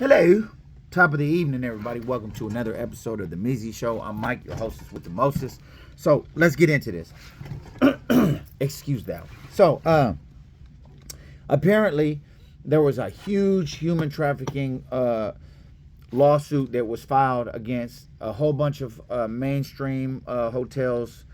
Hello, top of the evening, everybody. Welcome to another episode of the Mizzy Show. I'm Mike, your hostess with the mostest. So let's get into this. Excuse that. So apparently there was a huge human trafficking lawsuit that was filed against a whole bunch of mainstream hotels.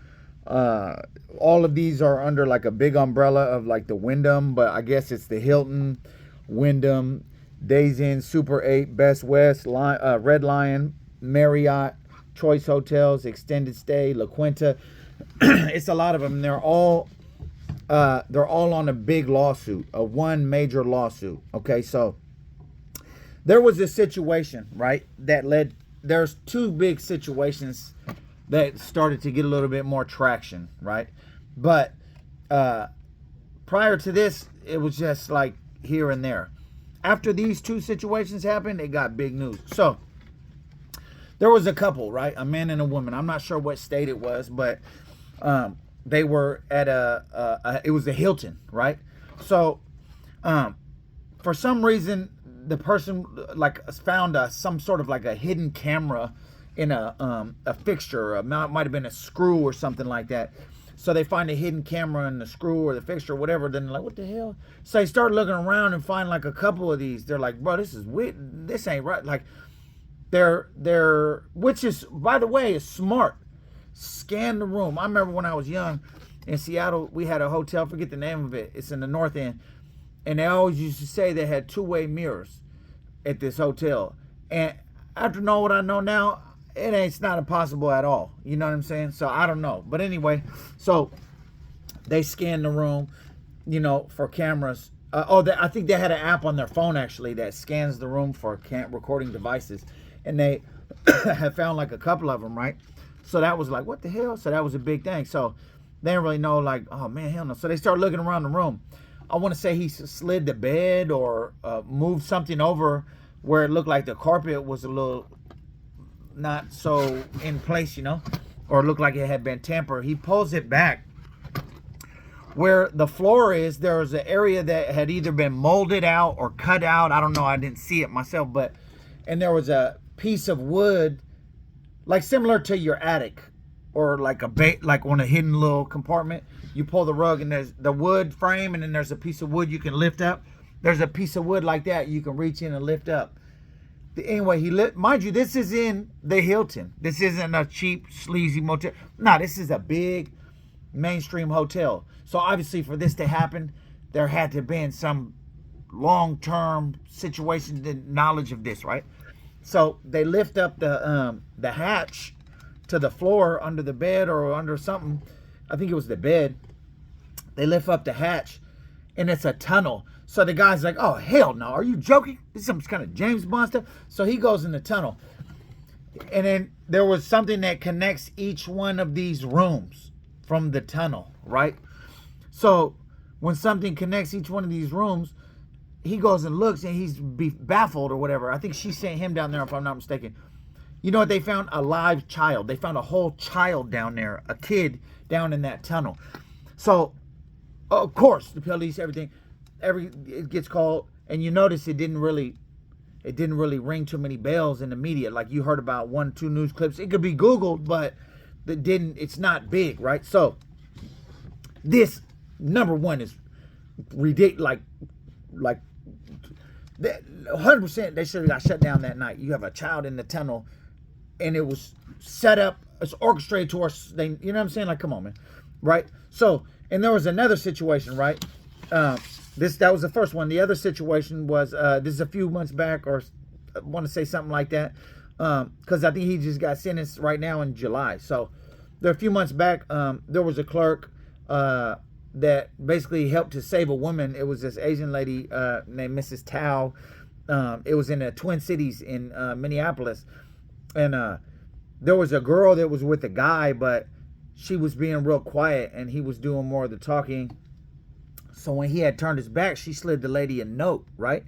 All of these are under like a big umbrella of like the Wyndham, but I guess it's the Hilton, Wyndham, Days Inn, Super 8, Best West, Red Lion, Marriott, Choice Hotels, Extended Stay, La Quinta. It's a lot of them. They're all on a big lawsuit, a one major lawsuit. Okay, so there was this situation, right, that led. There's two big situations that started to get a little bit more traction, right? But prior to this, it was just like here and there. After these two situations happened, it got big news. So there was a couple, right? A man and a woman. I'm not sure what state it was, but they were at it was a Hilton, right? So for some reason, the person like found some sort of like a hidden camera in a fixture. It might have been a screw or something like that. So they find a hidden camera in the screw or the fixture or whatever. Then they're like, what the hell? So they start looking around and find like a couple of these. They're like, bro, this is weird. This ain't right. Like they're which is, by the way, is smart. Scan the room. I remember when I was young in Seattle, we had a hotel, forget the name of it. It's in the North End. And they always used to say they had two-way mirrors at this hotel. And after knowing what I know now, it's not impossible at all. You know what I'm saying? So I don't know. But anyway, so they scanned the room, you know, for cameras. I think they had an app on their phone actually that scans the room for recording devices. And they had found like a couple of them, right? So that was like, what the hell? So that was a big thing. So they didn't really know, like, oh man, hell no. So they started looking around the room. I want to say he slid the bed or moved something over where it looked like the carpet was a little not so in place, you know, or looked like it had been tampered. He pulls it back where the floor is. There was an area that had either been molded out or cut out. I don't know. I didn't see it myself, and there was a piece of wood, like similar to your attic or like like on a hidden little compartment. You pull the rug and there's the wood frame, and then there's a piece of wood you can lift up. There's a piece of wood like that you can reach in and lift up. Anyway, mind you, this is in the Hilton. This isn't a cheap, sleazy motel. No, this is a big mainstream hotel. So obviously for this to happen, there had to have been some long-term situation, knowledge of this, right? So they lift up the hatch to the floor under the bed or under something. I think it was the bed. They lift up the hatch, and it's a tunnel. So the guy's like, oh, hell no. Are you joking? This is some kind of James Bond stuff. So he goes in the tunnel. And then there was something that connects each one of these rooms from the tunnel, right? So when something connects each one of these rooms, he goes and looks, and he's baffled or whatever. I think she sent him down there, if I'm not mistaken. You know what they found? A live child. They found a whole child down there, a kid down in that tunnel. So, of course, the police, everything, it gets called, and you notice it didn't really ring too many bells in the media. Like you heard about 1-2 news clips. It could be Googled, but it's not big, right? So this number one is ridiculous. Like 100% they should have got shut down that night. You have a child in the tunnel, and it was set up, it's orchestrated towards, you know what I'm saying? Like, come on, man, right? So, and there was another situation, right? That was the first one. The other situation was, this is a few months back, or I want to say something like that, because I think he just got sentenced right now in July. So, a few months back, there was a clerk that basically helped to save a woman. It was this Asian lady named Mrs. Tao. It was in the Twin Cities in Minneapolis, and there was a girl that was with a guy, but she was being real quiet, and he was doing more of the talking. So when he had turned his back, she slid the lady a note, right?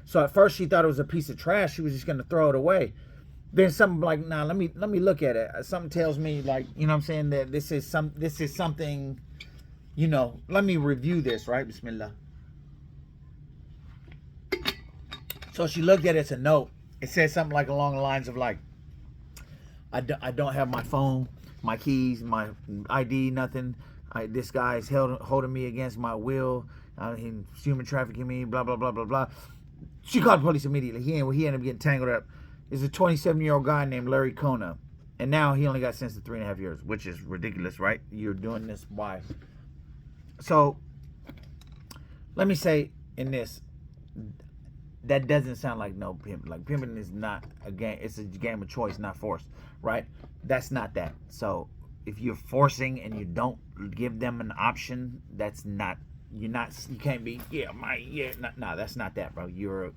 So at first she thought it was a piece of trash. She was just gonna throw it away. Then something like, nah, let me look at it. Something tells me, like, you know what I'm saying, that this is something, you know, let me review this, right? Bismillah. So she looked at it. It's a note. It said something like along the lines of like, I don't have my phone, my keys, my ID, nothing. This guy's holding me against my will. He's human trafficking me, blah, blah, blah, blah, blah. She called the police immediately. He ended up getting tangled up. It's a 27-year-old guy named Larry Kona. And now he only got sentenced to 3.5 years, which is ridiculous, right? You're doing this. Why? So, let me say in this, that doesn't sound like no pimp. Like, pimping is not a game. It's a game of choice, not force, right? That's not that. So, if you're forcing and you don't give them an option, that's not, you can't be, no, that's not that, bro. You're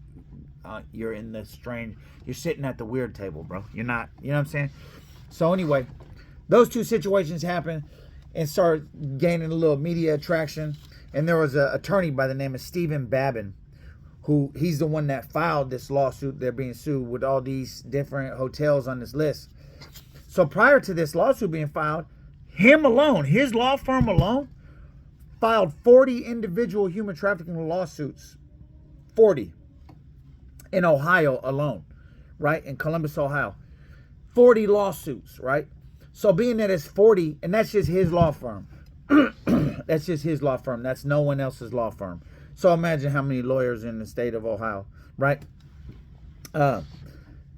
in the strange, you're sitting at the weird table, bro. You're not, you know what I'm saying? So anyway, those two situations happened and started gaining a little media attraction. And there was an attorney by the name of Stephen Babin, who he's the one that filed this lawsuit. They're being sued with all these different hotels on this list. So prior to this lawsuit being filed, him alone, his law firm alone, filed 40 individual human trafficking lawsuits. 40. In Ohio alone, right? In Columbus, Ohio. 40 lawsuits, right? So being that it's 40, and that's just his law firm. That's just his law firm. That's no one else's law firm. So imagine how many lawyers in the state of Ohio, right?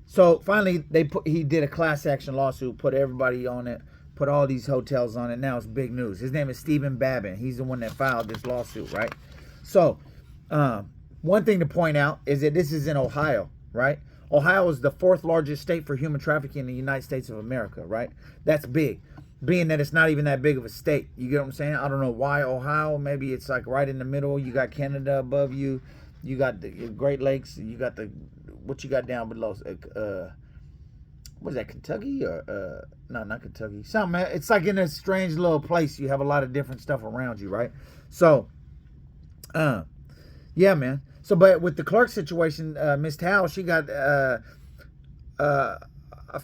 So finally, he did a class action lawsuit, put everybody on it, put all these hotels on it. Now it's big news. His name is Stephen Babin. He's the one that filed this lawsuit, right? So one thing to point out is that this is in Ohio, right? Ohio is the 4th largest state for human trafficking in the United States of America, right? That's big. Being that it's not even that big of a state. You get what I'm saying? I don't know why Ohio. Maybe it's like right in the middle. You got Canada above you. You got the Great Lakes. You got what you got down below? What is that, Kentucky? Or no, not Kentucky. Something. It's like in a strange little place. You have a lot of different stuff around you, right? So, yeah, man. So, but with the Clerk situation, Miss Tao, she got, I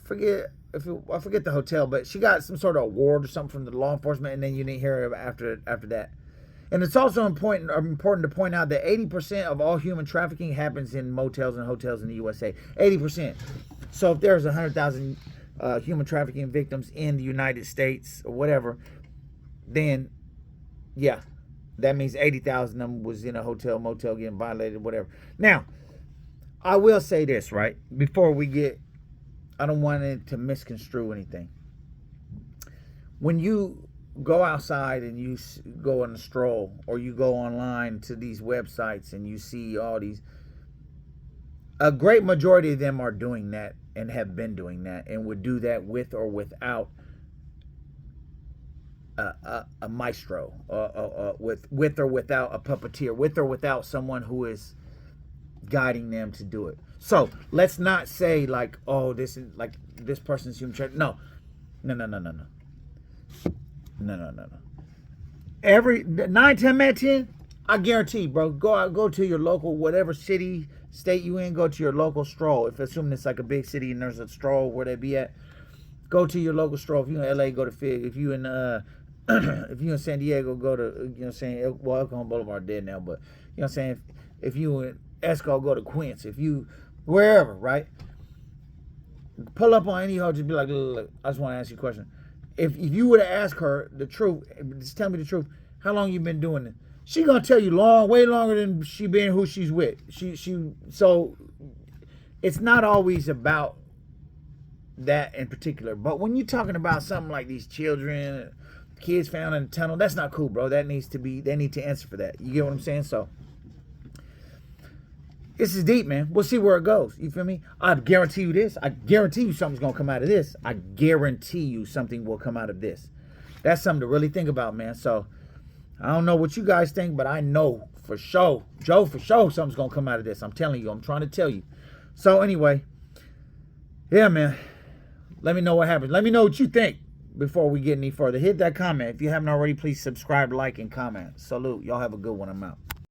forget the hotel, but she got some sort of award or something from the law enforcement, and then you didn't hear her after that. And it's also important to point out that 80% of all human trafficking happens in motels and hotels in the USA. 80%. So if there's 100,000 human trafficking victims in the United States or whatever, then yeah. That means 80,000 of them was in a hotel, motel, getting violated, whatever. Now, I will say this, right? Before we get, I don't want it to misconstrue anything. When you go outside and you go on a stroll, or you go online to these websites and you see all these, a great majority of them are doing that and have been doing that and would do that with or without a maestro, with or without a puppeteer, with or without someone who is guiding them to do it. So let's not say like, oh, this is like this person's human trafficking. No. Every 9, 10, man, 10, I guarantee, bro. Go to your local, whatever city, state you in. Go to your local stroll. If assuming it's like a big city and there's a stroll where they be at, go to your local stroll. If you in LA, go to Fig. If you in if you in San Diego, go to, you know what I'm saying, well, Elkhorn Boulevard dead now, but you know what I'm saying, if you in Esco, go to Quince. If you wherever, right? Pull up on any hoe, just be like, look, I just want to ask you a question. If you were to ask her the truth, just tell me the truth, how long you been doing it? She gonna tell you way longer than she been who she's with. So it's not always about that in particular. But when you're talking about something like these children, kids found in the tunnel, that's not cool, bro. They need to answer for that. You get what I'm saying? So this is deep, man. We'll see where it goes. You feel me? I guarantee you this. I guarantee you something's gonna come out of this. I guarantee you something will come out of this. That's something to really think about, man. So I don't know what you guys think, but I know for sure, Joe, for sure, something's gonna come out of this. I'm telling you. I'm trying to tell you. So anyway, yeah, man. Let me know what happens. Let me know what you think before we get any further. Hit that comment. If you haven't already, please subscribe, like, and comment. Salute. Y'all have a good one. I'm out.